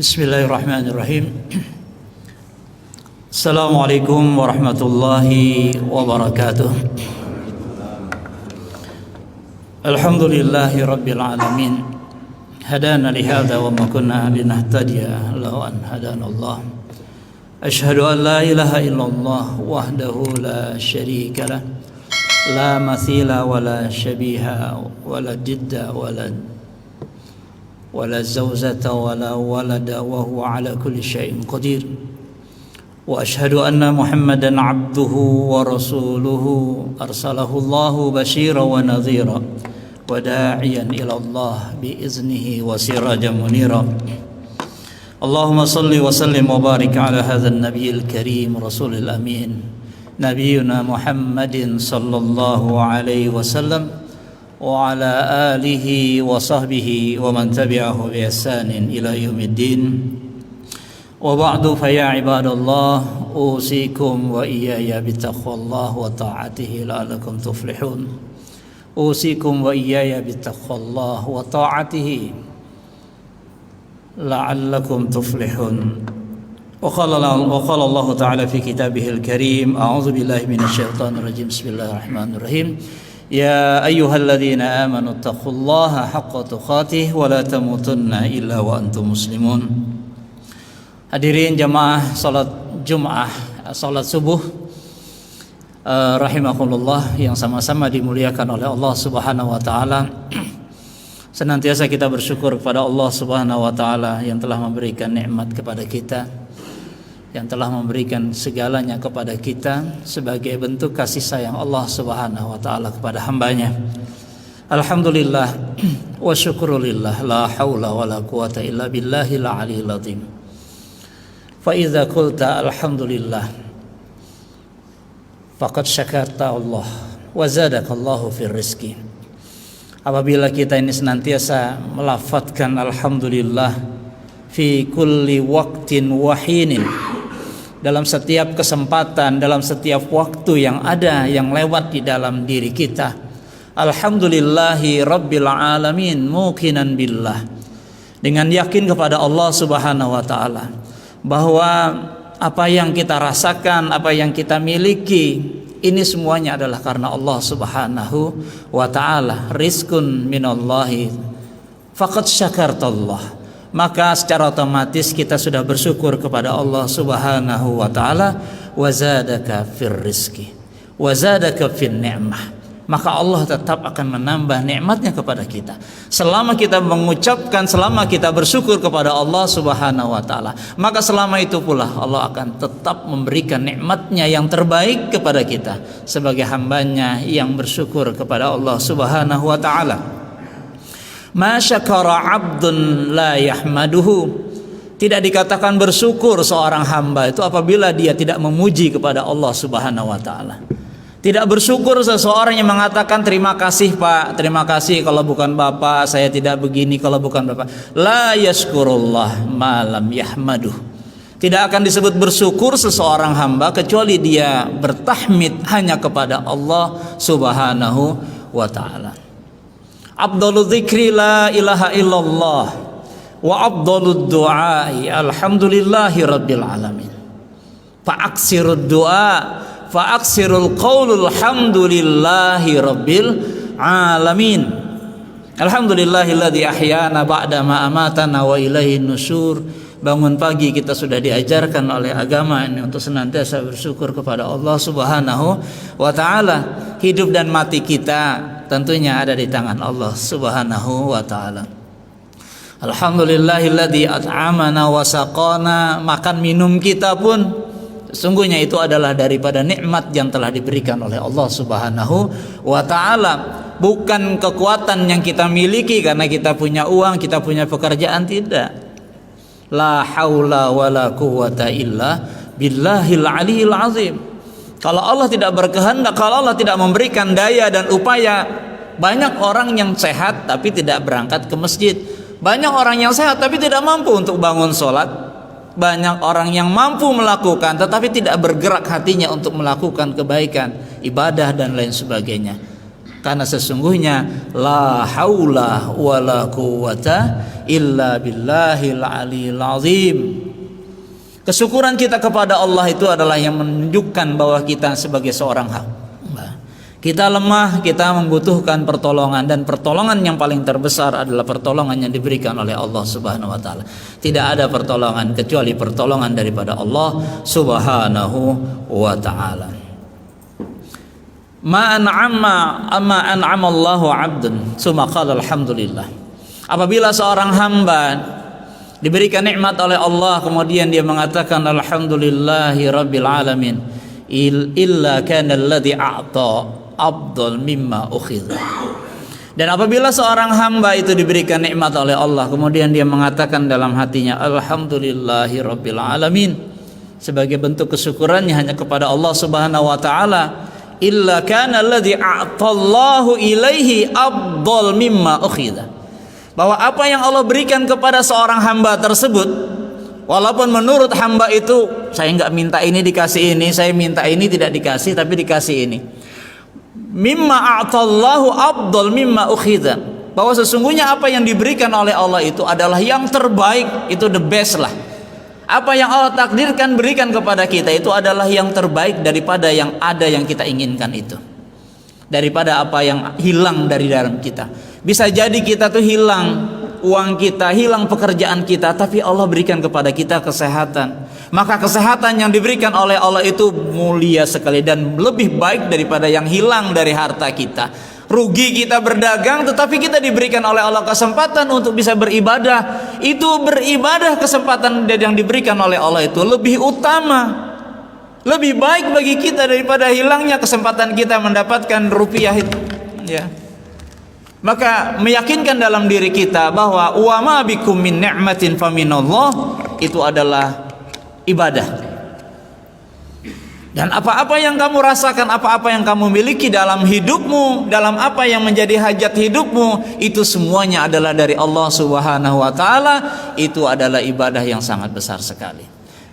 Bismillahirrahmanirrahim. Assalamualaikum warahmatullahi wabarakatuh. Alhamdulillahi rabbil alamin. Hadana lihada wa ma kunna linahtadiya law an hadana Allah. Ashhadu an la ilaha illallah wahdahu la syarika lah. La mathila wa la syabiha wa la jidda ولا زوجة ولا ولد وهو على كل شيء قدير وأشهد أن محمدا عبده ورسوله أرسله الله بشيرا ونذيرا وداعيا إلى الله بإذنه وسراجا منيرا اللهم صل وسلم وبارك على هذا النبي الكريم رسول الأمين نبينا محمد صلى الله عليه وسلم وعلى آله وصحبه ومن تبعه بإحسان إلى يوم الدين وبعد فيا عباد الله أوصيكم وإياي بتقوى الله وطاعته لعلكم تفلحون أوصيكم وإياي بتقوى الله وطاعته لعلكم تفلحون وقال الله تعالى في كتابه الكريم أعوذ بالله من الشيطان الرجيم بسم الله الرحمن الرحيم يا أيها الذين آمنوا اتقوا الله حق تقاته ولا تموتن إلا وأنتم مسلمون. Hadirin jamaah salat Jumat, salat subuh rahimakumullah yang sama-sama dimuliakan oleh Allah Subhanahu wa taala. Senantiasa kita bersyukur kepada Allah Subhanahu wa taala yang telah memberikan nikmat kepada kita, yang telah memberikan segalanya kepada kita sebagai bentuk kasih sayang Allah Subhanahu wa taala kepada hambanya. Alhamdulillah wa syukrulillah la haula wa la quwata illa billahil aliyil azim. Fa idza qulta alhamdulillah faqad syakarta Allah wa zadakallahu fir rizqi. Apabila kita ini senantiasa melafadzkan alhamdulillah fi kulli waqtin wa hinin, dalam setiap kesempatan, dalam setiap waktu yang ada, yang lewat di dalam diri kita. Alhamdulillahi rabbil alamin muqinan billah, dengan yakin kepada Allah Subhanahu wa taala bahwa apa yang kita rasakan, apa yang kita miliki, ini semuanya adalah karena Allah Subhanahu wa taala. Rizqun minallahi faqad syakartallah. Maka secara otomatis kita sudah bersyukur kepada Allah Subhanahu wa taala. Wa zadaka fir rizqi wa zadaka fin ni'mah. Maka Allah tetap akan menambah nikmatnya kepada kita selama kita mengucapkan, selama kita bersyukur kepada Allah Subhanahu wa taala. Maka selama itu pula Allah akan tetap memberikan nikmatnya yang terbaik kepada kita sebagai hambanya yang bersyukur kepada Allah Subhanahu wa taala. Ma syakara 'abdun la yahmaduhu. Tidak dikatakan bersyukur seorang hamba itu apabila dia tidak memuji kepada Allah Subhanahu wa taala. Tidak bersyukur seseorang yang mengatakan terima kasih Pak, terima kasih kalau bukan Bapak saya tidak begini, kalau bukan Bapak. La yashkurullah ma lam yahmaduh. Tidak akan disebut bersyukur seseorang hamba kecuali dia bertahmid hanya kepada Allah Subhanahu wa taala. Afdhalul dzikri la ilaha illallah wa afdhalud du'ai alhamdulillahi rabbil alamin. Fa'aksirud du'a fa'aksirul qaulul hamdulillahi rabbil alamin. Alhamdulillahilladzi ahyana ba'da ma amatana wa ilaihin nusyur. Bangun pagi kita sudah diajarkan oleh agama ini untuk senantiasa bersyukur kepada Allah Subhanahu wa taala. Hidup dan mati kita tentunya ada di tangan Allah Subhanahu wa taala. Alhamdulillahilladzi at'amana wa saqana. Makan minum kita pun sesungguhnya itu adalah daripada nikmat yang telah diberikan oleh Allah Subhanahu wa taala. Bukan kekuatan yang kita miliki karena kita punya uang, kita punya pekerjaan, tidak. La haula wala quwata illa billahil aliyil azim. Kalau Allah tidak berkehendak, kalau Allah tidak memberikan daya dan upaya, banyak orang yang sehat tapi tidak berangkat ke masjid. Banyak orang yang sehat tapi tidak mampu untuk bangun sholat. Banyak orang yang mampu melakukan tetapi tidak bergerak hatinya untuk melakukan kebaikan, ibadah dan lain sebagainya. Karena sesungguhnya la haula wala quwata illa billahil aliyil azim. Kesyukuran kita kepada Allah itu adalah yang menunjukkan bahwa kita sebagai seorang hamba, kita lemah, kita membutuhkan pertolongan, dan pertolongan yang paling terbesar adalah pertolongan yang diberikan oleh Allah Subhanahu wa taala. Tidak ada pertolongan kecuali pertolongan daripada Allah Subhanahu wa taala. Ma an'ama Allahu 'abdun summa qala alhamdulillah. Apabila seorang hamba diberikan nikmat oleh Allah kemudian dia mengatakan alhamdulillahi rabbil alamin illa kana alladhi a'ta afdal mimma ukhidha. Dan apabila seorang hamba itu diberikan nikmat oleh Allah kemudian dia mengatakan dalam hatinya alhamdulillahi rabbil alamin, sebagai bentuk kesyukurannya hanya kepada Allah Subhanahu wa taala, illa kana alladhi a'tallahu ilaihi afdal mimma ukhidha, bahwa apa yang Allah berikan kepada seorang hamba tersebut, walaupun menurut hamba itu saya nggak minta ini dikasih ini, saya minta ini tidak dikasih tapi dikasih ini, mimma a'tallahu afdal mimma ukhidha, bahwa sesungguhnya apa yang diberikan oleh Allah itu adalah yang terbaik, itu the best lah. Apa yang Allah takdirkan berikan kepada kita itu adalah yang terbaik daripada yang ada yang kita inginkan itu, daripada apa yang hilang dari dalam kita. Bisa jadi kita tuh hilang uang kita, hilang pekerjaan kita, tapi Allah berikan kepada kita kesehatan. Maka kesehatan yang diberikan oleh Allah itu mulia sekali dan lebih baik daripada yang hilang dari harta kita. Rugi kita berdagang tetapi kita diberikan oleh Allah kesempatan untuk bisa beribadah. Itu beribadah, kesempatan yang diberikan oleh Allah itu lebih utama, lebih baik bagi kita daripada hilangnya kesempatan kita mendapatkan rupiah itu, ya. Maka meyakinkan dalam diri kita bahwa wa ma bikum min ni'matin faminallah, itu adalah ibadah. Dan apa-apa yang kamu rasakan, apa-apa yang kamu miliki dalam hidupmu, dalam apa yang menjadi hajat hidupmu, itu semuanya adalah dari Allah Subhanahu wa taala. Itu adalah ibadah yang sangat besar sekali.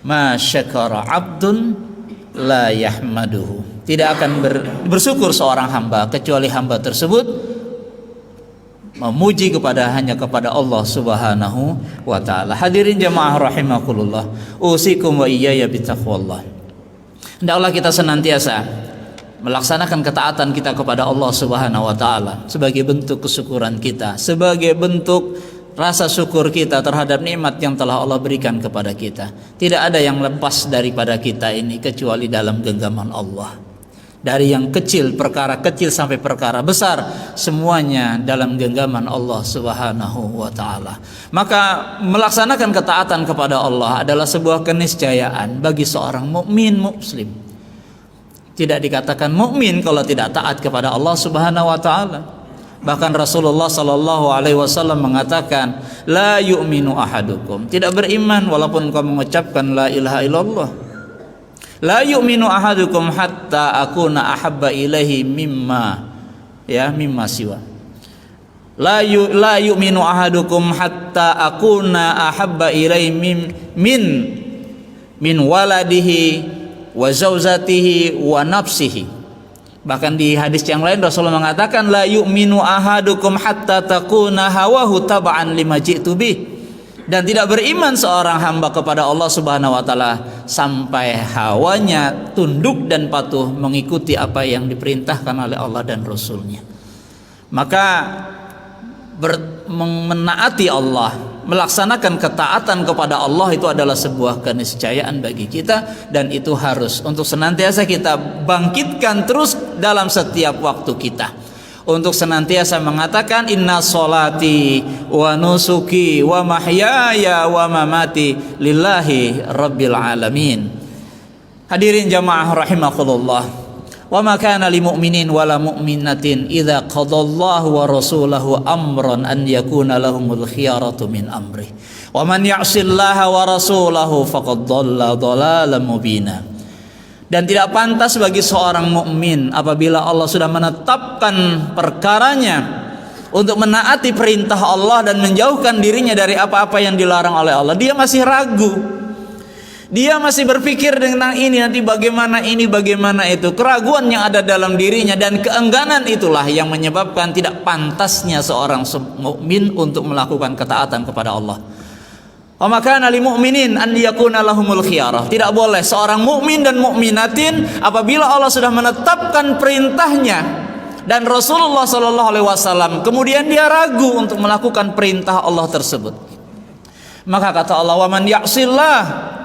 Ma syakara 'abdun la yahmaduhu. Tidak akan bersyukur seorang hamba kecuali hamba tersebut memuji hanya kepada Allah Subhanahu wa taala. Hadirin jamaah rahimakumullah, usikum wa iyaya bitaqwallah. Hendaklah kita senantiasa melaksanakan ketaatan kita kepada Allah Subhanahu wa taala sebagai bentuk kesyukuran kita, sebagai bentuk rasa syukur kita terhadap nikmat yang telah Allah berikan kepada kita. Tidak ada yang lepas daripada kita ini kecuali dalam genggaman Allah. Dari yang kecil, perkara kecil sampai perkara besar, semuanya dalam genggaman Allah Subhanahu wa taala. Maka melaksanakan ketaatan kepada Allah adalah sebuah keniscayaan bagi seorang mukmin muslim. Tidak dikatakan mukmin kalau tidak taat kepada Allah Subhanahu wa taala. Bahkan Rasulullah sallallahu alaihi wasallam mengatakan, la yu'minu ahadukum, tidak beriman walaupun kau mengucapkan la ilaha illallah. La yu'minu ahadukum hatta akuna ahabba ilaihi mimma siwa. La yu'minu ahadukum hatta akuna ahabba ilaihi min waladihi wa zaujatihi wa nafsihi. Bahkan di hadis yang lain Rasulullah mengatakan la yu'minu ahadukum hatta takuna hawahu tab'an lima ji'tu bih. Dan tidak beriman seorang hamba kepada Allah Subhanahu wa taala sampai hawanya tunduk dan patuh mengikuti apa yang diperintahkan oleh Allah dan Rasulnya. Maka menaati Allah, melaksanakan ketaatan kepada Allah itu adalah sebuah keniscayaan bagi kita, dan itu harus untuk senantiasa kita bangkitkan terus dalam setiap waktu kita, untuk senantiasa mengatakan inna sholati wa nusuki wa mahyaya wa mamati lillahi rabbil alamin. Hadirin jamaah rahimakumullah, wa ma kana lil mu'minin wala mu'minatin idza qadallahu wa rasulahu amran an yakuna lahumul khiyaratu min amri wa man ya'sillaha wa rasulahu faqad dhalla dhalalan mubina. Dan tidak pantas bagi seorang mukmin apabila Allah sudah menetapkan perkaranya untuk menaati perintah Allah dan menjauhkan dirinya dari apa-apa yang dilarang oleh Allah, dia masih ragu, Dia masih berpikir tentang ini nanti bagaimana ini bagaimana itu. Keraguan yang ada dalam dirinya dan keengganan itulah yang menyebabkan tidak pantasnya seorang mukmin untuk melakukan ketaatan kepada Allah. Wa makana lil mu'minin an yakuna lahumul khiyarah. Tidak boleh seorang mukmin dan mukminatin apabila Allah sudah menetapkan perintahnya dan Rasulullah sallallahu alaihi wasallam kemudian dia ragu untuk melakukan perintah Allah tersebut. Maka kata Allah, "Wa man ya'sillah,"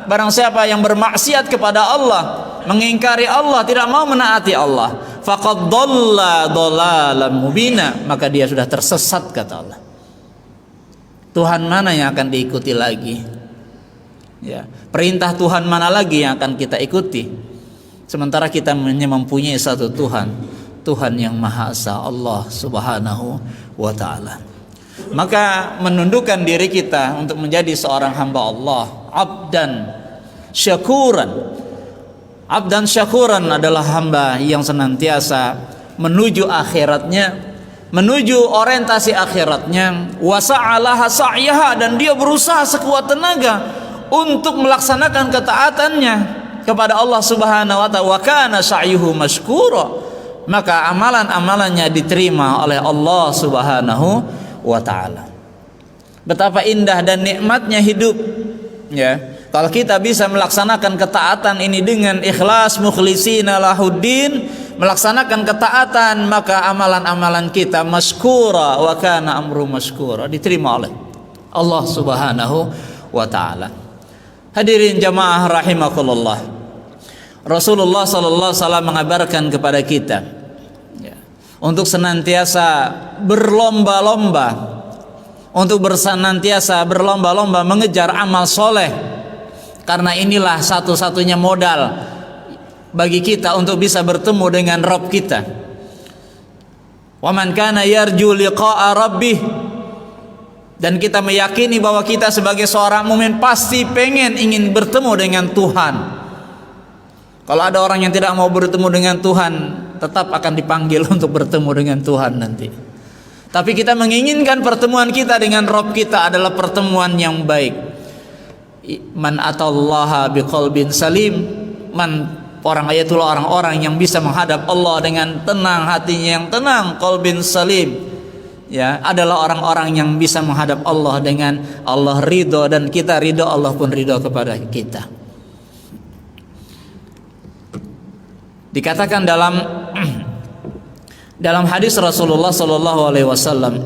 barang siapa yang bermaksiat kepada Allah, mengingkari Allah, tidak mau menaati Allah, faqad dhalla dhalalan mubina, maka dia sudah tersesat kata Allah. Tuhan mana yang akan diikuti lagi? Ya, perintah Tuhan mana lagi yang akan kita ikuti? Sementara kita hanya mempunyai satu Tuhan, Tuhan yang Maha Esa, Allah Subhanahu wa taala. Maka menundukkan diri kita untuk menjadi seorang hamba Allah, abdan syakuran. Abdan syakuran adalah hamba yang senantiasa menuju akhiratnya, menuju orientasi akhiratnya, wasa'alaha sa'yaha, dan dia berusaha sekuat tenaga untuk melaksanakan ketaatannya kepada Allah Subhanahu wa taala. Wa kana sa'yuhu mashkura, maka amalan-amalannya diterima oleh Allah Subhanahu wa ta'ala. Betapa indah dan nikmatnya hidup, ya, kalau kita bisa melaksanakan ketaatan ini dengan ikhlas, mukhlishina lahuddin, melaksanakan ketaatan, maka amalan-amalan kita maskura, wa kana amru maskura, diterima oleh Allah Subhanahu wa ta'ala. Hadirin jamaah rahimakumullah, Rasulullah sallallahu alaihi wasallam mengabarkan kepada kita, ya, untuk senantiasa berlomba-lomba, untuk senantiasa berlomba-lomba mengejar amal soleh, karena inilah satu-satunya modal bagi kita untuk bisa bertemu dengan Rabb kita. Wa man kana yarju liqa'a rabbih, dan kita meyakini bahwa kita sebagai seorang mukmin pasti ingin bertemu dengan Tuhan. Kalau ada orang yang tidak mau bertemu dengan Tuhan, tetap akan dipanggil untuk bertemu dengan Tuhan nanti. Tapi kita menginginkan pertemuan kita dengan Rabb kita adalah pertemuan yang baik. Man atallaha biqalbin salim, itulah orang-orang yang bisa menghadap Allah dengan tenang, hatinya yang tenang, qalbin salim, ya, adalah orang-orang yang bisa menghadap Allah dengan Allah ridho dan kita ridho, Allah pun ridho kepada kita. Dikatakan dalam hadis Rasulullah sallallahu alaihi wasallam,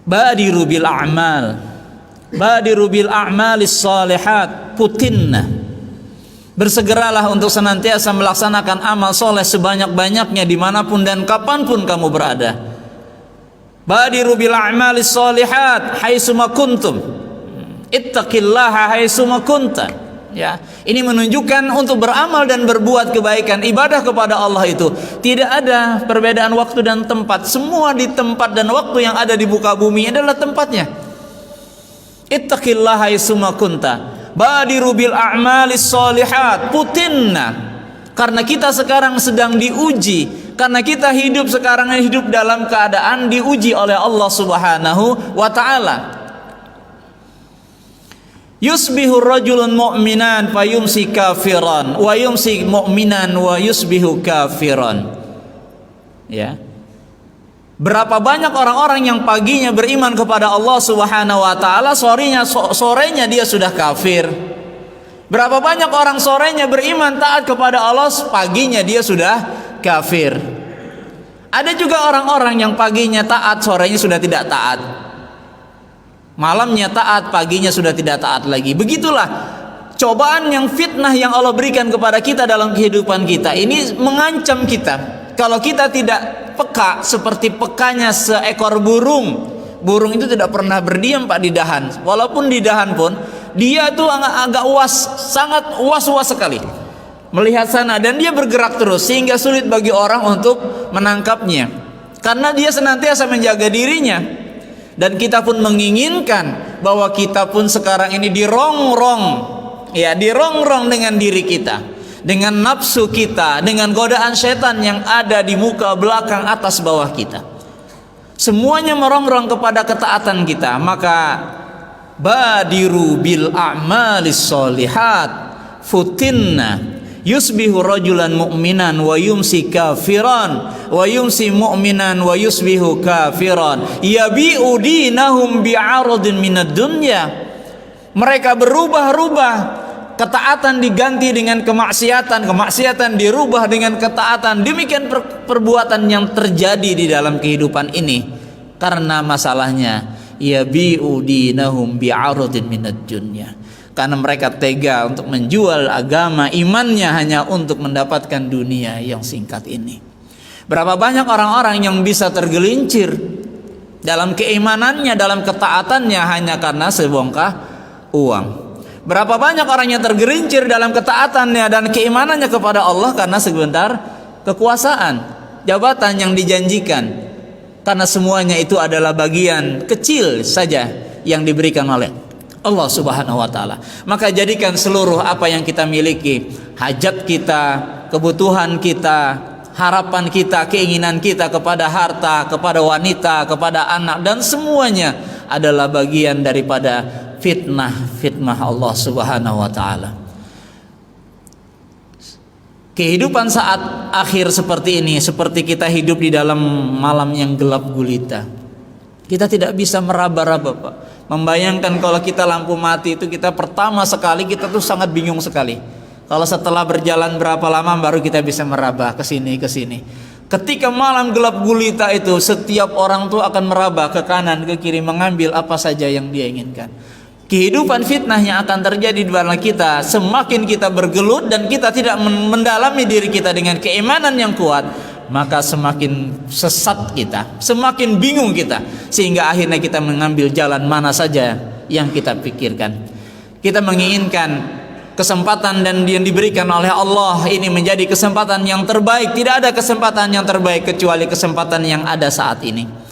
badiru bil a'malis salihat putinna, bersegeralah untuk senantiasa melaksanakan amal soleh sebanyak-banyaknya dimanapun dan kapanpun kamu berada. Badiru bil a'malis salihat haitsuma kuntum, ittaqillaha haitsuma kunta. Ya, ini menunjukkan untuk beramal dan berbuat kebaikan, ibadah kepada Allah itu tidak ada perbedaan waktu dan tempat. Semua di tempat dan waktu yang ada di muka bumi adalah tempatnya. Ittaqillaha haitsuma kunta, badiru bil a'malis sholihat putinna. Karena kita sekarang sedang diuji, karena kita hidup sekarang hidup dalam keadaan diuji oleh Allah Subhanahu wa taala. Yusbihu rajulun mu'minan fayumsi kafiran wa yumsi mu'minan wa yusbihu kafiran. Ya. Berapa banyak orang-orang yang paginya beriman kepada Allah Subhanahu wa taala, sorenya dia sudah kafir. Berapa banyak orang sorenya beriman taat kepada Allah, paginya dia sudah kafir. Ada juga orang-orang yang paginya taat, sorenya sudah tidak taat. Malamnya taat, paginya sudah tidak taat lagi. Begitulah cobaan yang fitnah yang Allah berikan kepada kita dalam kehidupan kita. Ini mengancam kita. Kalau kita tidak peka seperti pekanya seekor burung. Burung itu tidak pernah berdiam Pak di dahan. Walaupun di dahan pun dia tuh agak sangat was-was sekali melihat sana, dan dia bergerak terus sehingga sulit bagi orang untuk menangkapnya. Karena dia senantiasa menjaga dirinya. Dan kita pun menginginkan bahwa kita pun sekarang ini dirongrong, ya, dirongrong dengan diri kita, dengan nafsu kita, dengan godaan setan yang ada di muka, belakang, atas, bawah kita. Semuanya merongrong kepada ketaatan kita. Maka badiru bil a'malis sholihat futinna yusbihu rajulan mu'minan wa yumsi kafiran wa yumsi mu'minan wa yusbihu kafiran yabi'u dinahum bi'aradin minad dunya. Mereka berubah-ubah, ketaatan diganti dengan kemaksiatan, kemaksiatan dirubah dengan ketaatan. Demikian perbuatan yang terjadi di dalam kehidupan ini. Karena masalahnya yabi'u dinahum bi'aradin minad dunya, karena mereka tega untuk menjual agama imannya hanya untuk mendapatkan dunia yang singkat ini. Berapa banyak orang-orang yang bisa tergelincir dalam keimanannya, dalam ketaatannya hanya karena sebongkah uang. Berapa banyak orang yang tergelincir dalam ketaatannya dan keimanannya kepada Allah karena sebentar kekuasaan, jabatan yang dijanjikan. Karena semuanya itu adalah bagian kecil saja yang diberikan oleh Allah Subhanahu wa taala. Maka jadikan seluruh apa yang kita miliki, hajat kita, kebutuhan kita, harapan kita, keinginan kita kepada harta, kepada wanita, kepada anak, dan semuanya adalah bagian daripada fitnah Allah Subhanahu wa taala. Kehidupan saat akhir seperti ini seperti kita hidup di dalam malam yang gelap gulita. Kita tidak bisa meraba-raba, Pak. Membayangkan kalau kita lampu mati itu, kita pertama sekali kita tuh sangat bingung sekali. Kalau setelah berjalan berapa lama baru kita bisa meraba ke sini ke sini. Ketika malam gelap gulita itu, setiap orang tuh akan meraba ke kanan ke kiri mengambil apa saja yang dia inginkan. Kehidupan fitnah yang akan terjadi di dalam kita, semakin kita bergelut dan kita tidak mendalami diri kita dengan keimanan yang kuat, maka semakin sesat kita, semakin bingung kita, sehingga akhirnya kita mengambil jalan mana saja yang kita pikirkan. Kita menginginkan kesempatan dan yang diberikan oleh Allah ini menjadi kesempatan yang terbaik. Tidak ada kesempatan yang terbaik kecuali kesempatan yang ada saat ini.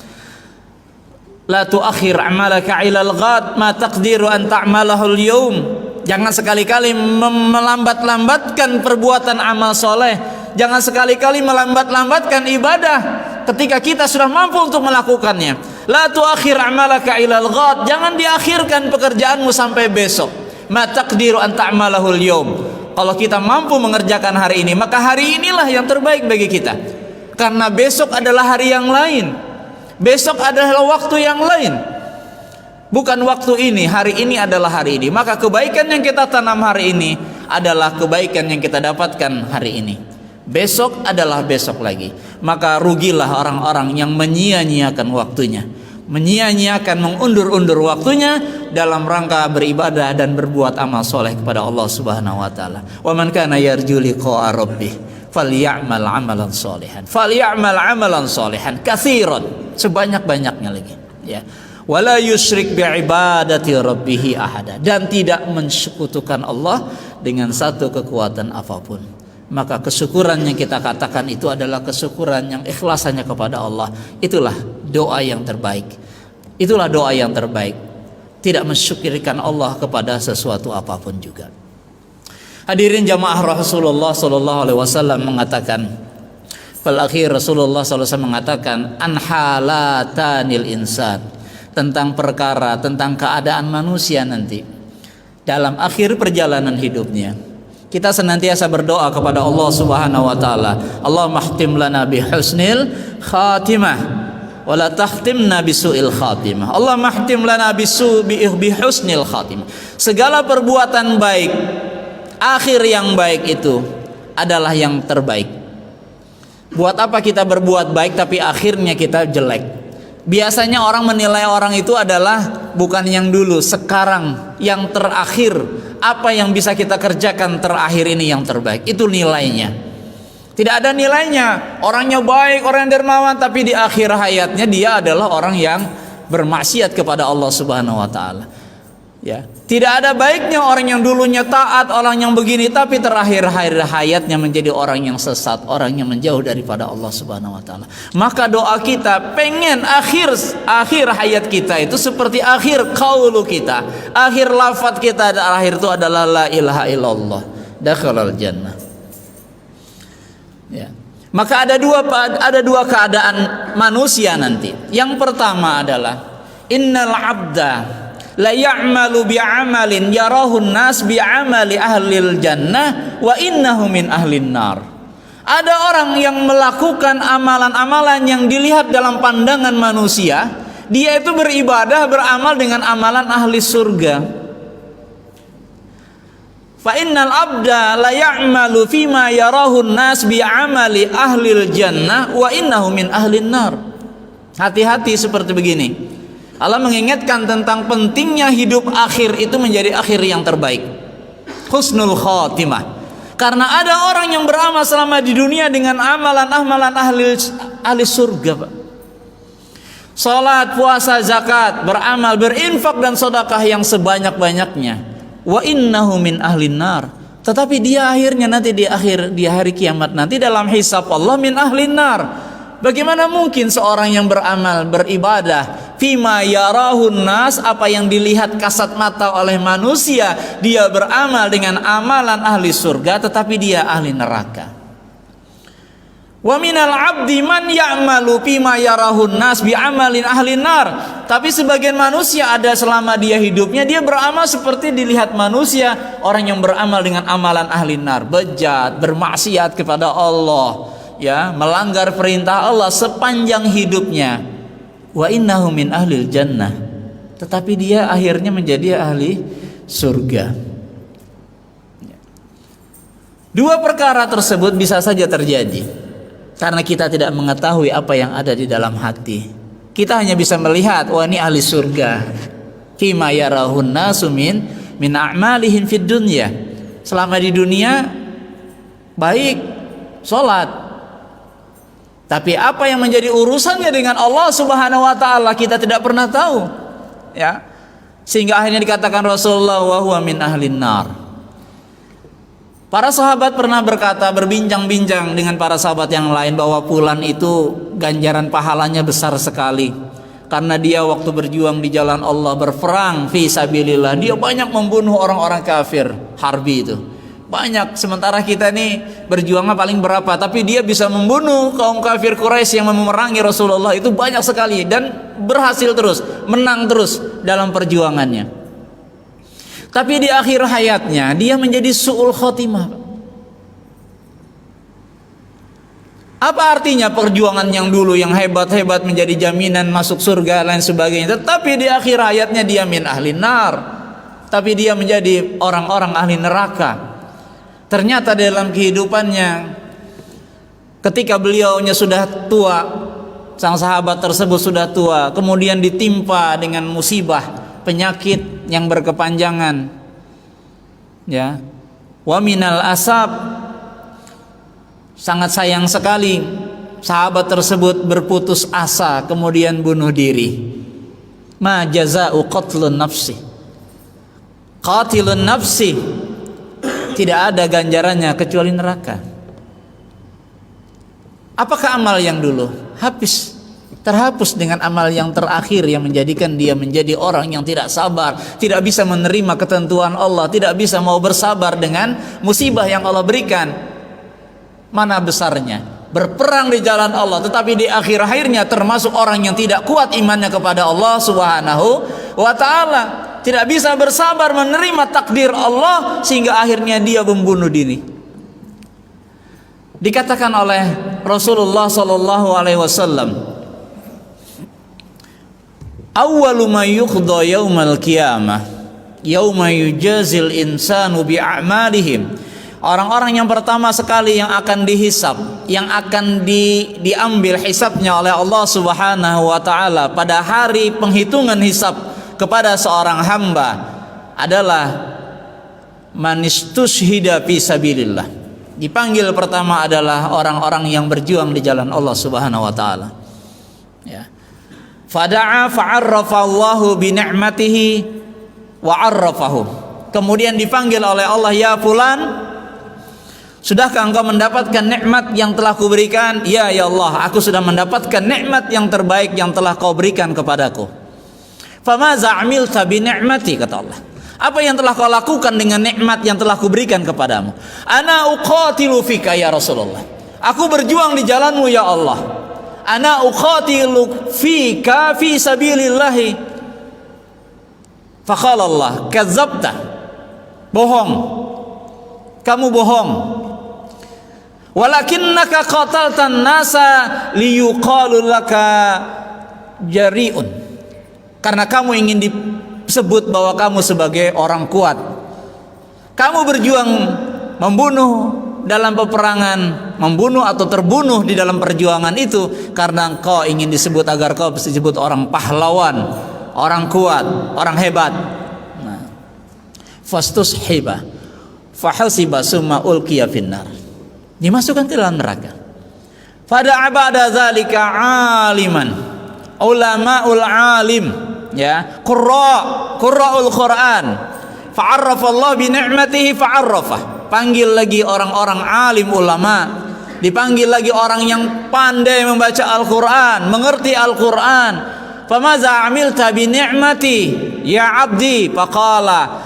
La tuakhir amalaka ilal ghad ma taqdiru an ta'malahu al-yawm. Jangan sekali-kali melambat-lambatkan perbuatan amal soleh. Jangan sekali-kali melambat-lambatkan ibadah ketika kita sudah mampu untuk melakukannya. La tuakhir amalaka ilal ghad. Jangan diakhirkan pekerjaanmu sampai besok. Ma taqdiru an ta'malahu al-yawm. Kalau kita mampu mengerjakan hari ini, maka hari inilah yang terbaik bagi kita. Karena besok adalah hari yang lain. Besok adalah waktu yang lain, bukan waktu ini. Hari ini adalah hari ini. Maka kebaikan yang kita tanam hari ini adalah kebaikan yang kita dapatkan hari ini. Besok adalah besok lagi. Maka rugilah orang-orang yang menyia-nyiakan waktunya, menyia-nyiakan, mengundur-undur waktunya dalam rangka beribadah dan berbuat amal soleh kepada Allah Subhanahu wa taala. Wa man kana yarju liqa'a rabbih falyamal 'amalan sholihan. Falyamal 'amalan sholihan katsiran, sebanyak-banyaknya lagi, ya. Wala yusyrik bi'ibadati rabbih ahada, dan tidak mensekutukan Allah dengan satu kekuatan apapun. Maka kesyukuran yang kita katakan itu adalah kesyukuran yang ikhlasannya kepada Allah. Itulah doa yang terbaik. Itulah doa yang terbaik. Tidak mensyukirkan Allah kepada sesuatu apapun juga. Hadirin jamaah Rasulullah sallallahu alaihi wasallam mengatakan, fal akhir Rasulullah sallallahu alaihi wasallam mengatakan, anhalatanil insan, tentang perkara, tentang keadaan manusia nanti dalam akhir perjalanan hidupnya. Kita senantiasa berdoa kepada Allah Subhanahu wa taala, Allahumma khtim lana bi husnil khatimah wa la takhtimna bisu'il khatimah. Allahumma khtim lana bi husnil khatimah. Segala perbuatan baik, akhir yang baik itu adalah yang terbaik. Buat apa kita berbuat baik tapi akhirnya kita jelek? Biasanya orang menilai orang itu adalah bukan yang dulu, sekarang, yang terakhir. Apa yang bisa kita kerjakan terakhir ini yang terbaik. Itu nilainya. Tidak ada nilainya. Orangnya baik, orang yang dermawan, tapi di akhir hayatnya dia adalah orang yang bermaksiat kepada Allah Subhanahu wa taala. Ya, tidak ada baiknya orang yang dulunya taat, orang yang begini, tapi terakhir hayatnya menjadi orang yang sesat, orang yang menjauh daripada Allah Subhanahu wa taala. Maka doa kita pengen akhir hayat kita itu seperti akhir qaulu kita, akhir lafaz kita akhir itu adalah la ilaha illallah, dakhalal jannah. Ya. Maka ada dua keadaan manusia nanti. Yang pertama adalah innal abda la ya'malu bi'amalin yarahun nas bi'amali ahlil jannah wa innahu min ahlin nar. Ada orang yang melakukan amalan-amalan yang dilihat dalam pandangan manusia, dia itu beribadah, beramal dengan amalan ahli surga. Fa innal abda la ya'malu fima yarahun nas bi'amali ahlil jannah wa innahu min ahlin nar. Hati-hati seperti begini. Allah mengingatkan tentang pentingnya hidup akhir itu menjadi akhir yang terbaik, husnul khatimah. Karena ada orang yang beramal selama di dunia dengan amalan-amalan ahli surga, Pak. Salat, puasa, zakat, beramal, berinfak dan sedekah yang sebanyak-banyaknya. Wa innahu min ahlin nar. Tetapi dia akhirnya nanti di hari kiamat nanti dalam hisab Allah min ahlin nar. Bagaimana mungkin seorang yang beramal, beribadah fima yarahun nas, apa yang dilihat kasat mata oleh manusia, dia beramal dengan amalan ahli surga tetapi dia ahli neraka. Wa minal abdi man ya'malu fima yarahun nas bi'amalin ahli nar. Tapi sebagian manusia ada selama dia hidupnya dia beramal seperti dilihat manusia, orang yang beramal dengan amalan ahli nar, bejat, bermaksiat kepada Allah, ya, melanggar perintah Allah sepanjang hidupnya. Wa innahu min ahlil jannah. Tetapi dia akhirnya menjadi ahli surga. Dua perkara tersebut bisa saja terjadi karena kita tidak mengetahui apa yang ada di dalam hati. Kita hanya bisa melihat, wah ini ahli surga. Fima yarahun nasu min a'malihim fid dunya. Selama di dunia baik, salat. Tapi apa yang menjadi urusannya dengan Allah Subhanahu wa taala kita tidak pernah tahu. Ya. Sehingga akhirnya dikatakan Rasulullah wa huwa min ahlin nar. Para sahabat pernah berkata, berbincang-bincang dengan para sahabat yang lain bahwa fulan itu ganjaran pahalanya besar sekali karena dia waktu berjuang di jalan Allah, berperang fi sabilillah, dia banyak membunuh orang-orang kafir, harbi itu banyak. Sementara kita nih berjuangnya paling berapa, tapi dia bisa membunuh kaum kafir Quraisy yang memerangi Rasulullah itu banyak sekali dan berhasil terus, menang terus dalam perjuangannya. Tapi di akhir hayatnya dia menjadi su'ul khotimah. Apa artinya perjuangan yang dulu yang hebat-hebat menjadi jaminan masuk surga lain sebagainya, tetapi di akhir hayatnya dia min ahli nar. Tapi dia menjadi orang-orang ahli neraka. Ternyata dalam kehidupannya ketika beliaunya sudah tua, sang sahabat tersebut sudah tua, kemudian ditimpa dengan musibah, penyakit yang berkepanjangan, ya, wa minal asab, sangat sayang sekali sahabat tersebut berputus asa kemudian bunuh diri. Ma jaza'u qatlun nafsi, qatilun nafsi, tidak ada ganjarannya kecuali neraka. Apakah amal yang dulu habis, terhapus dengan amal yang terakhir yang menjadikan dia menjadi orang yang tidak sabar, tidak bisa menerima ketentuan Allah, tidak bisa mau bersabar dengan musibah yang Allah berikan. Mana besarnya berperang di jalan Allah, tetapi di akhirnya termasuk orang yang tidak kuat imannya kepada Allah Subhanahu wa ta'ala, tidak bisa bersabar menerima takdir Allah sehingga akhirnya dia membunuh diri. Dikatakan oleh Rasulullah sallallahu alaihi wasallam, awwalu ma yuqda yaumal qiyamah yauma yujazil insanu bi a'malihim. Orang-orang yang pertama sekali yang akan dihisab, yang akan diambil hisabnya oleh Allah Subhanahu wa taala pada hari penghitungan hisab kepada seorang hamba adalah manistushhida fi sabilillah. Dipanggil pertama adalah orang-orang yang berjuang di jalan Allah Subhanahu wa taala. Ya. Fada'a fa'arrafa Allahu bi ni'matihi wa 'arrafahu. Kemudian dipanggil oleh Allah, ya fulan, sudahkah engkau mendapatkan nikmat yang telah kuberikan? Ya Allah, aku sudah mendapatkan nikmat yang terbaik yang telah kau berikan kepadaku. Famaza 'amilta bi ni'mati, kata Allah. Apa yang telah kau lakukan dengan nikmat yang telah kuberikan kepadamu? Ana uqatilu fika ya Rasulullah. Aku berjuang di jalanmu ya Allah. Ana uqatilu fika fi sabilillah. Faqala Allah, kadzabta. Bohong. Kamu bohong. Walakinnaka qataltan nasa liyuqalu laka jari'un. Karena kamu ingin disebut bahwa kamu sebagai orang kuat. Kamu berjuang membunuh dalam peperangan, membunuh atau terbunuh di dalam perjuangan itu karena engkau ingin disebut agar kau disebut orang pahlawan, orang kuat, orang hebat. Nah, fastushiba fahasiba summa ulqiya finnar. Dimasukkan ke dalam neraka. Fada'a ba'da zalika aliman, ulamaul alim, ya, qurra'ul Quran. Fa'arrafa Allah bi ni'matihi fa'arrafah. Panggil lagi orang-orang alim ulama, dipanggil lagi orang yang pandai membaca Al-Quran, mengerti Al-Quran. Famaza amilta bi ni'mati ya abdi, faqala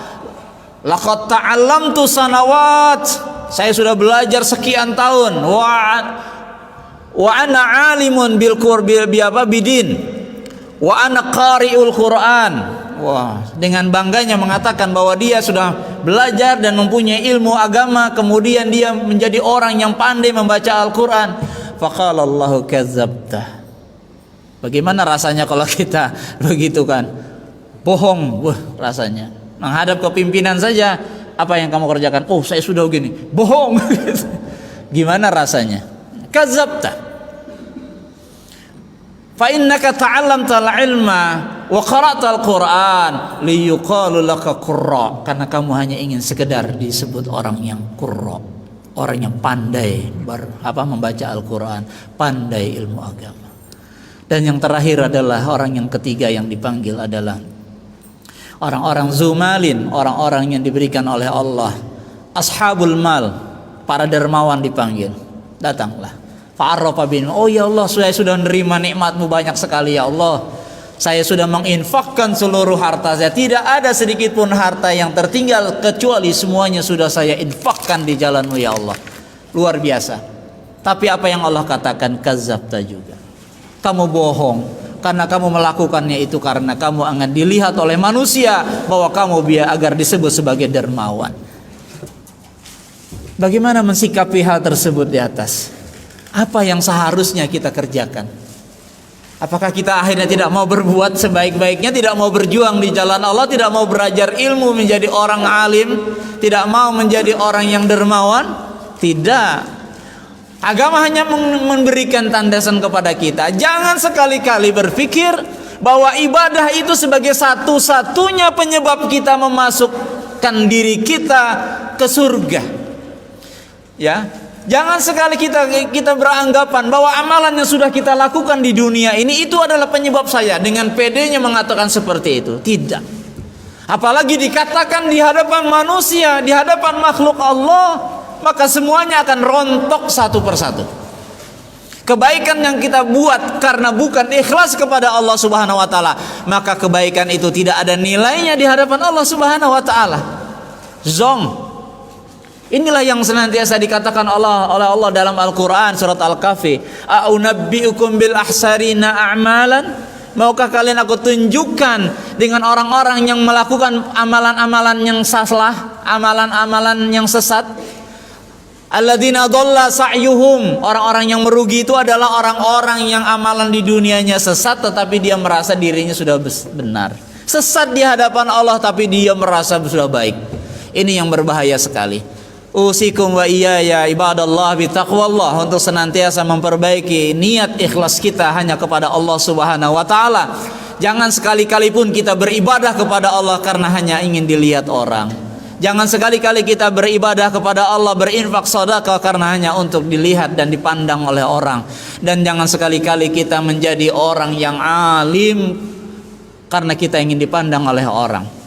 laqad ta'allamtu sanawat. Saya sudah belajar sekian tahun. Wa ana alimun bil qurbi bidin. Wa ana qari'ul Quran. Wah, dengan bangganya mengatakan bahwa dia sudah belajar dan mempunyai ilmu agama, kemudian dia menjadi orang yang pandai membaca Al-Quran. Faqala Allahu kadzabta. Bagaimana rasanya kalau kita begitu kan? Bohong, rasanya. Menghadap ke pimpinan saja, apa yang kamu kerjakan? Oh, saya sudah begini. Bohong. Gimana rasanya? Kadzabta. Fa innaka ta'allamtal ilma wa qara'tal Qur'an liyuqalu laka qurra. Karena kamu hanya ingin sekedar disebut orang yang qurra, orang yang pandai membaca Al-Qur'an, pandai ilmu agama. Dan yang terakhir adalah orang yang ketiga yang dipanggil adalah orang-orang zumalin, orang-orang yang diberikan oleh Allah, ashabul mal, para dermawan dipanggil. Datanglah. Fa'arrafa bin, oh ya Allah, saya sudah menerima nikmatmu banyak sekali ya Allah. Saya sudah menginfakkan seluruh harta saya. Tidak ada sedikit pun harta yang tertinggal, kecuali semuanya sudah saya infakkan di jalanmu ya Allah. Luar biasa. Tapi apa yang Allah katakan? Kadzabta juga. Kamu bohong. Karena kamu melakukannya itu karena kamu akan dilihat oleh manusia bahwa kamu agar disebut sebagai dermawan. Bagaimana mensikapi hal tersebut di atas? Apa yang seharusnya kita kerjakan? Apakah kita akhirnya tidak mau berbuat sebaik-baiknya, tidak mau berjuang di jalan Allah, tidak mau belajar ilmu menjadi orang alim, tidak mau menjadi orang yang dermawan? Tidak. Agama hanya memberikan tandasan kepada kita. Jangan sekali-kali berpikir bahwa ibadah itu sebagai satu-satunya penyebab kita memasukkan diri kita ke surga. Ya. Jangan sekali kita beranggapan bahwa amalan yang sudah kita lakukan di dunia ini itu adalah penyebab saya, dengan pedenya mengatakan seperti itu. Tidak. Apalagi dikatakan di hadapan manusia, di hadapan makhluk Allah, maka semuanya akan rontok satu persatu. Kebaikan yang kita buat karena bukan ikhlas kepada Allah Subhanahu wa taala, maka kebaikan itu tidak ada nilainya di hadapan Allah Subhanahu wa taala. Zong. Inilah yang senantiasa dikatakan oleh Allah dalam Al-Quran surat Al-Kahfi. A'unabbi'ukum bil ahsarina a'malan. Maukah kalian aku tunjukkan dengan orang-orang yang melakukan amalan-amalan yang salah, amalan-amalan yang sesat? Alladzina dhalla sa'yuhum. Orang-orang yang merugi itu adalah orang-orang yang amalan di dunianya sesat, tetapi dia merasa dirinya sudah benar. Sesat di hadapan Allah, tapi dia merasa sudah baik. Ini yang berbahaya sekali. Usikum wa iyaya ibadallah bitaqwallah, untuk senantiasa memperbaiki niat ikhlas kita hanya kepada Allah Subhanahu wa taala. Jangan sekali-kali pun kita beribadah kepada Allah karena hanya ingin dilihat orang. Jangan sekali-kali kita beribadah kepada Allah, berinfak sedekah karena hanya untuk dilihat dan dipandang oleh orang. Dan jangan sekali-kali kita menjadi orang yang alim karena kita ingin dipandang oleh orang.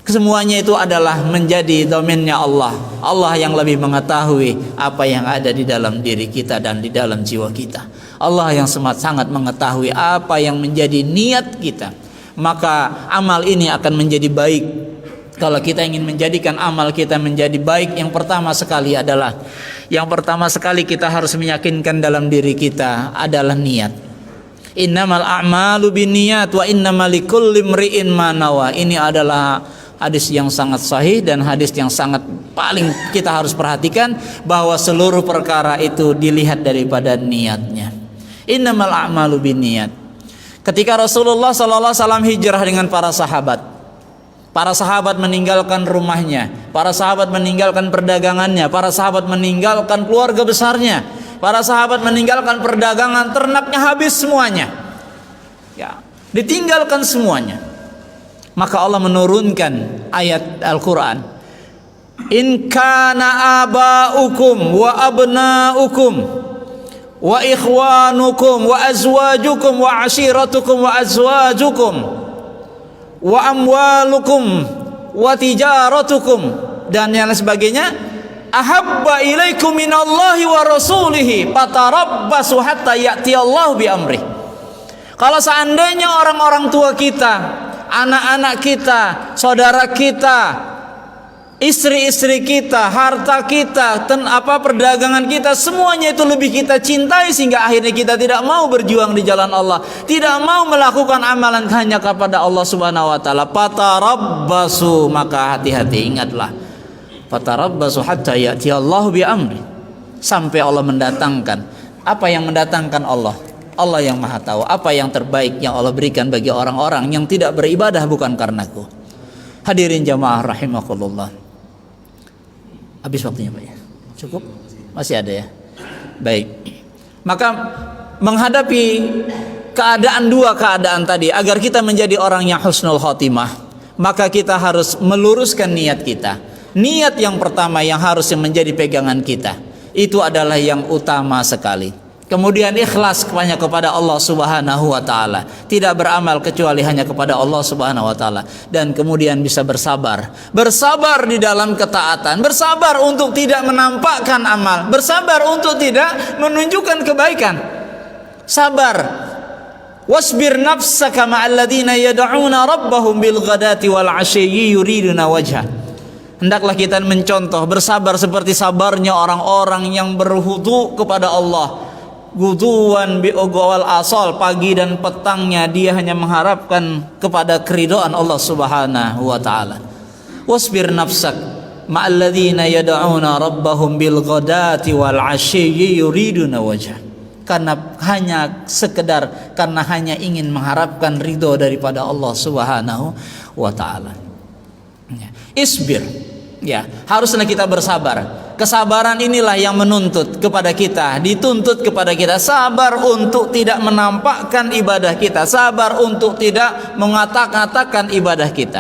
Kesemuanya itu adalah menjadi domainnya Allah. Allah yang lebih mengetahui apa yang ada di dalam diri kita dan di dalam jiwa kita. Allah yang sangat mengetahui apa yang menjadi niat kita. Maka amal ini akan menjadi baik. Kalau kita ingin menjadikan amal kita menjadi baik, yang pertama sekali kita harus meyakinkan dalam diri kita adalah niat. Innamal a'malu binniyat wa innamal likulli imri'in ma nawa. Ini adalah hadis yang sangat sahih dan hadis yang sangat paling kita harus perhatikan, bahwa seluruh perkara itu dilihat daripada niatnya. Innamal a'malu binniyat. Ketika Rasulullah sallallahu alaihi wasallam hijrah dengan para sahabat meninggalkan rumahnya, para sahabat meninggalkan perdagangannya, para sahabat meninggalkan keluarga besarnya, para sahabat meninggalkan perdagangan, ternaknya habis semuanya. Ya, ditinggalkan semuanya. Maka Allah menurunkan ayat Al-Qur'an. In kana aba'ukum wa abna'ukum wa ikhwanukum wa azwajukum wa ashiratukum wa azwajukum wa amwalukum wa tijaratukum dan yang lain sebagainya, ahabba ilaikum minallahi wa rasulihi fatarabbasu hatta ya'tiyallahu bi amri. Kalau seandainya orang-orang tua kita, anak-anak kita, saudara kita, istri-istri kita, harta kita, perdagangan kita, semuanya itu lebih kita cintai sehingga akhirnya kita tidak mau berjuang di jalan Allah, tidak mau melakukan amalan hanya kepada Allah Subhanahu wa taala. Fatarabbasu, maka hati-hati, ingatlah. Fatarabbasu hatta ya'tiyallahu bi amri. Sampai Allah mendatangkan. Apa yang mendatangkan Allah? Allah yang Maha tahu apa yang terbaik yang Allah berikan bagi orang-orang yang tidak beribadah bukan karenaku. Hadirin jamaah rahimakumullah. Habis waktunya Pak ya? Cukup? Masih ada ya? Baik. Maka menghadapi dua keadaan tadi, agar kita menjadi orang yang husnul khotimah, maka kita harus meluruskan niat kita. Niat yang pertama yang harus menjadi pegangan kita, itu adalah yang utama sekali. Kemudian ikhlas hanya kepada Allah Subhanahu wa taala, tidak beramal kecuali hanya kepada Allah Subhanahu wa taala, dan kemudian bisa bersabar di dalam ketaatan, bersabar untuk tidak menampakkan amal, bersabar untuk tidak menunjukkan kebaikan. Sabar. Wasbir nafsaka ma'al ladzina yad'una rabbahum bil ghadati wal 'ashyi yuriduna wajha. Hendaklah kita mencontoh bersabar seperti sabarnya orang-orang yang berhudu kepada Allah. Guduan bi'ugwal asal, pagi dan petangnya dia hanya mengharapkan kepada keridhaan Allah Subhanahu wa taala. Wasbir nafsak ma'al ladzina yad'una rabbahum bil ghadati wal 'ashyi yuriduna wajha. Karena hanya ingin mengharapkan ridho daripada Allah Subhanahu wa taala. Isbir. Ya, haruslah kita bersabar. Kesabaran inilah yang dituntut kepada kita sabar untuk tidak menampakkan ibadah kita, sabar untuk tidak mengatakan ibadah kita.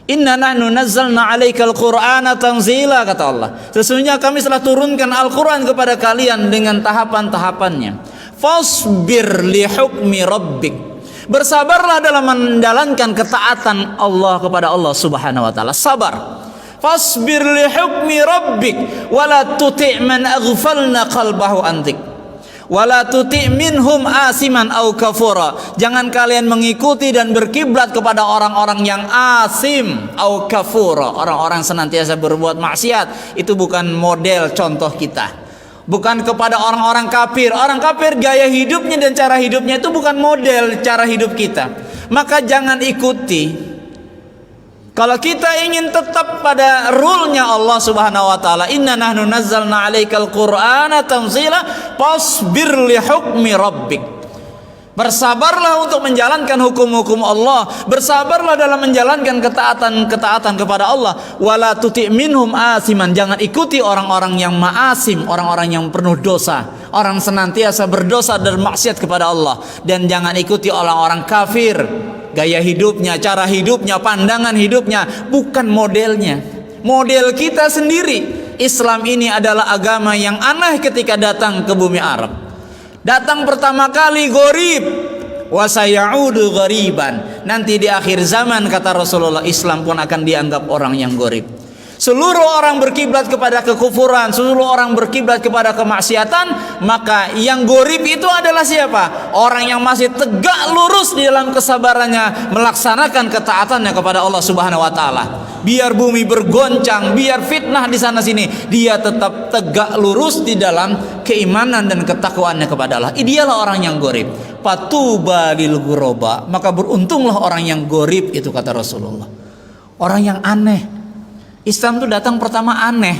Inna nahnu nazzalna 'alaikal qur'ana tanzila, kata Allah. Sesungguhnya kami telah turunkan Al-Qur'an kepada kalian dengan tahapan-tahapannya. Fasbir li hukmi rabbik. Bersabarlah dalam menjalankan ketaatan Allah kepada Allah Subhanahu wa taala. Sabar. Fasbir li hukmi rabbik wala tuti' man aghfalna qalbahu antik wala tuti' minhum asiman au kafura. Jangan kalian mengikuti dan berkiblat kepada orang-orang yang asim au kafura, orang-orang senantiasa berbuat maksiat. Itu bukan model contoh kita. Bukan kepada orang-orang kafir. Orang kafir gaya hidupnya dan cara hidupnya itu bukan model cara hidup kita. Maka jangan ikuti. Kalau kita ingin tetap pada rule-nya Allah Subhanahu wa taala, inna nahnu nazzalna 'alaikal qur'ana tanzila fasbir li hukmi rabbik. Bersabarlah untuk menjalankan hukum-hukum Allah, bersabarlah dalam menjalankan ketaatan kepada Allah. Wala tuti' minhum asiman, jangan ikuti orang-orang yang ma'asim, orang-orang yang penuh dosa, orang senantiasa berdosa dan maksiat kepada Allah. Dan jangan ikuti orang-orang kafir. Gaya hidupnya, cara hidupnya, pandangan hidupnya bukan modelnya. Model kita sendiri. Islam ini adalah agama yang aneh ketika datang ke bumi Arab. Datang pertama kali gharib, wa sayaudu ghariban. Nanti di akhir zaman, kata Rasulullah, Islam pun akan dianggap orang yang gharib. Seluruh orang berkiblat kepada kekufuran, seluruh orang berkiblat kepada kemaksiatan, maka yang gharib itu adalah siapa? Orang yang masih tegak lurus di dalam kesabarannya melaksanakan ketaatannya kepada Allah Subhanahu wa taala. Biar bumi bergoncang, biar fitnah di sana sini, dia tetap tegak lurus di dalam keimanan dan ketakwaannya kepada Allah. Dialah orang yang gharib. Fatuba lil ghuraba, maka beruntunglah orang yang gharib, itu kata Rasulullah. Orang yang aneh. Islam itu datang pertama aneh.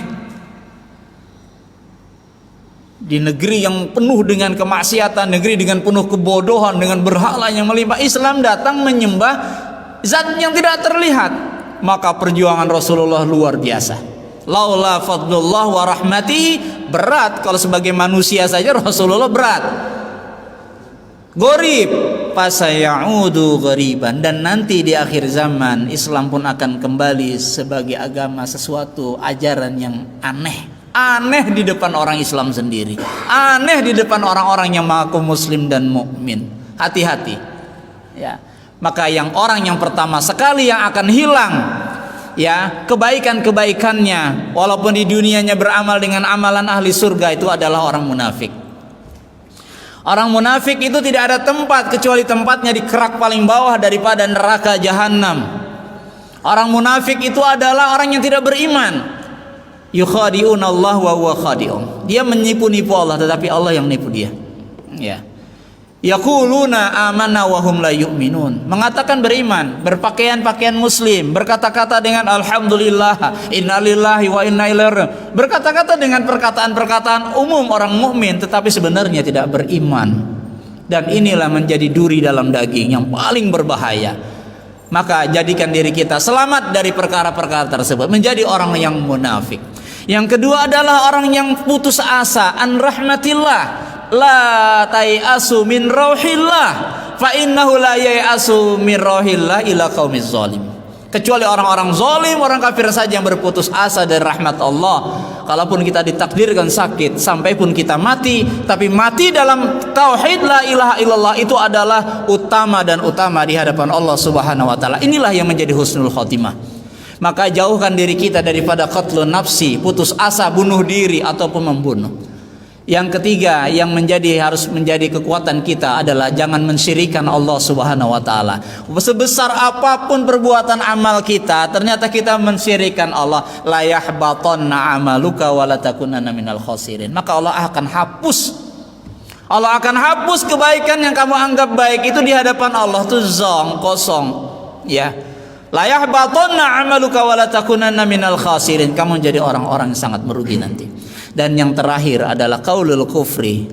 Di negeri yang penuh dengan kemaksiatan, negeri dengan penuh kebodohan, dengan berhala yang melimpah, Islam datang menyembah zat yang tidak terlihat. Maka perjuangan Rasulullah luar biasa. Laula fadlullah wa rahmatihi, berat kalau sebagai manusia saja Rasulullah berat. Gharib, fasayaudu ghariban, dan nanti di akhir zaman Islam pun akan kembali sebagai agama sesuatu ajaran yang aneh. Aneh di depan orang Islam sendiri, aneh di depan orang-orang yang mengaku muslim dan mukmin. Hati-hati ya. Maka orang yang pertama sekali yang akan hilang ya kebaikan-kebaikannya, walaupun di dunianya beramal dengan amalan ahli surga, itu adalah orang munafik. Orang munafik itu tidak ada tempat kecuali tempatnya di kerak paling bawah daripada neraka jahanam. Orang munafik itu adalah orang yang tidak beriman. Yukhadi'una Allah wa huwa khadi'un. Dia menipu-nipu Allah, tetapi Allah yang nipu dia. Ya. Yaquluna amanna wa hum la yu'minun. Mengatakan beriman, berpakaian-pakaian muslim, berkata-kata dengan alhamdulillah, innalillahi wa inna ilaihi, berkata-kata dengan perkataan-perkataan umum orang mukmin, tetapi sebenarnya tidak beriman. Dan inilah menjadi duri dalam daging yang paling berbahaya. Maka jadikan diri kita selamat dari perkara-perkara tersebut, menjadi orang yang munafik. Yang kedua adalah orang yang putus asa an rahmatillah. La tayasu min rauhillah, fa innahu la yayasu min rauhillah ila qaumiz zalim. Kecuali orang-orang zalim, orang kafir saja yang berputus asa dari rahmat Allah. Kalaupun kita ditakdirkan sakit, sampai pun kita mati, tapi mati dalam tauhid la ilaha illallah, itu adalah utama dan utama di hadapan Allah Subhanahu wa taala. Inilah yang menjadi husnul khotimah. Maka jauhkan diri kita daripada qatlun nafsi, putus asa, bunuh diri ataupun membunuh. Yang ketiga yang harus menjadi kekuatan kita adalah jangan mensyirikkan Allah Subhanahu wa taala. Sebesar apapun perbuatan amal kita, ternyata kita mensyirikkan Allah, la yahbatanna amaluka wa la takunanna minal khasirin. Maka Allah akan hapus kebaikan yang kamu anggap baik itu di hadapan Allah, itu kosong ya. La yahbatanna amaluka wa la takunanna minal khasirin. Kamu menjadi orang-orang yang sangat merugi nanti. Dan yang terakhir adalah qaulul kufri,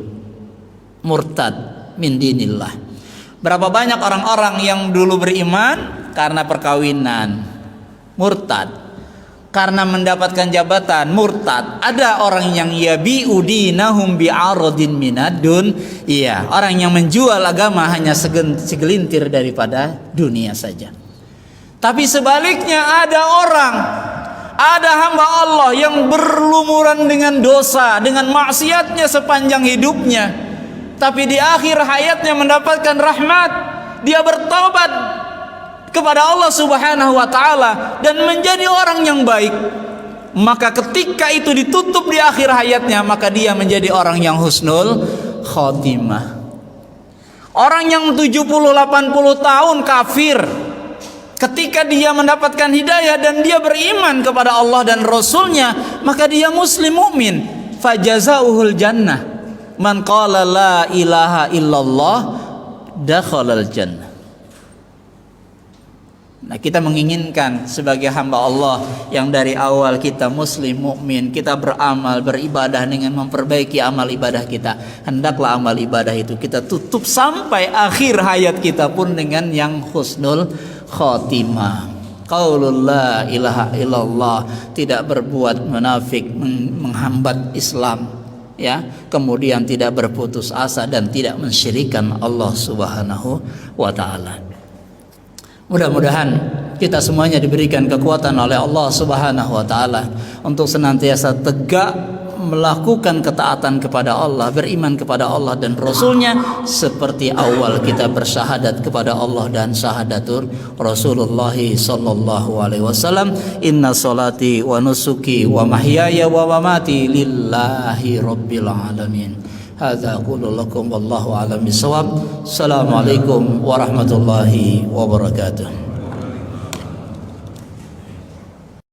murtad min dinillah. Berapa banyak orang-orang yang dulu beriman karena perkawinan, murtad. Karena mendapatkan jabatan, murtad. Ada orang yang yabi'u dinahum bi'aradin minadun. Iya, orang yang menjual agama hanya segelintir daripada dunia saja. Tapi sebaliknya ada hamba Allah yang berlumuran dengan dosa, dengan maksiatnya sepanjang hidupnya, tapi di akhir hayatnya mendapatkan rahmat. Dia bertaubat kepada Allah Subhanahu wa taala dan menjadi orang yang baik. Maka ketika itu ditutup di akhir hayatnya, maka dia menjadi orang yang husnul khotimah. Orang yang 70-80 tahun kafir, ketika dia mendapatkan hidayah dan dia beriman kepada Allah dan Rasulnya, maka dia muslim mukmin. Fajazauhul jannah. Man qala la ilaha illallah dakhalal jannah. Nah, kita menginginkan sebagai hamba Allah yang dari awal kita muslim mukmin, kita beramal, beribadah dengan memperbaiki amal ibadah kita. Hendaklah amal ibadah itu kita tutup sampai akhir hayat kita pun dengan yang husnul khotimah. Qaulul la ilaha illallah, tidak berbuat munafik, menghambat Islam ya, kemudian tidak berputus asa dan tidak mensyirikkan Allah Subhanahu wa taala. Mudah-mudahan kita semuanya diberikan kekuatan oleh Allah Subhanahu wa taala untuk senantiasa tegak melakukan ketaatan kepada Allah, beriman kepada Allah dan Rasulnya, seperti awal kita bersyahadat kepada Allah dan syahadatur Rasulullah sallallahu alaihi wasallam. Inna salati wa nusuki wa mahyaya wa mamati lillahi rabbil alamin. Hadza qulu lakum wallahu a'lam bissawab. Assalamualaikum warahmatullahi wabarakatuh.